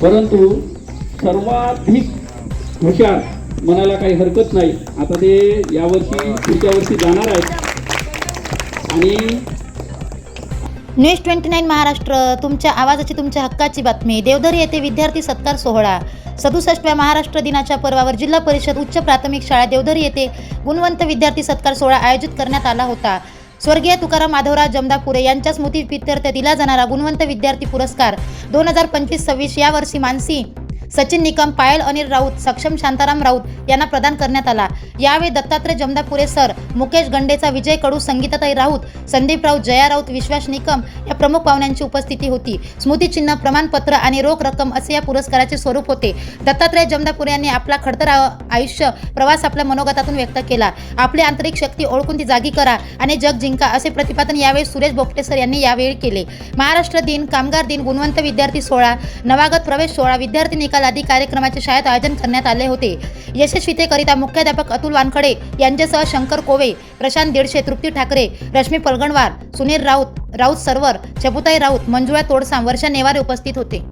परंतु सर्वाधिक हुशार म्हणायला काही हरकत नाही. आता ते यावर्षी पुढच्या वर्षी जाणार आहेत. आणि न्यूज 29 महाराष्ट्र, तुमच्या आवाजाची, तुमच्या हक्काची बातमी. देवधरी येथे विद्यार्थी सत्कार सोहळा. 67व्या महाराष्ट्र दिनाच्या पर्वावर जिल्हा परिषद उच्च प्राथमिक शाळा देवधरी येथे गुणवंत विद्यार्थी सत्कार सोहळा आयोजित करण्यात आला होता. स्वर्गीय तुकाराम माधवराव जमदापुरे यांच्या स्मृतीप्रित्यर्थ दिला जाणारा गुणवंत विद्यार्थी पुरस्कार 2025-26 या वर्षी मानसी सचिन निकम, पायल अनिल राऊत, सक्षम शांताराम राऊत यांना प्रदान करण्यात आला. यावेळी दत्तात्रय जमदापुरे सर, मुकेश गंडेचा, विजय कडू, संगीताताई राऊत, संदीप राऊत, जया राऊत, विश्वास निकम या प्रमुख पाहुण्यांची उपस्थिती होती. स्मृतिचिन्ह, प्रमाणपत्र आणि रोख रक्कम असे या पुरस्काराचे स्वरूप होते. दत्तात्रय जमदापुरे यांनी आपला खडतर आयुष्य प्रवास आपल्या मनोगतातून व्यक्त केला. आपली आंतरिक शक्ती ओळखून ती जागी करा आणि जग जिंका असे प्रतिपादन यावेळी सुरेश बोपटे सर यांनी यावेळी केले. महाराष्ट्र दिन, कामगार दिन, गुणवंत विद्यार्थी सोहळा, नवागत प्रवेश सोहळा, विद्यार्थी निकाल आदी कार्यक्रमाचे शाळेत आयोजन करण्यात आले होते. यशस्वीतेकरिता मुख्याध्यापक अतुल वानखडे यांच्यासह शंकर कोवे, प्रशांत देडशे, तृप्ती ठाकरे, रश्मी पलगणवार, सुनील राऊत, राऊत सरवर, चबुताई राऊत, मंजुळा तोडसाम, वर्षा नेवारे उपस्थित होते.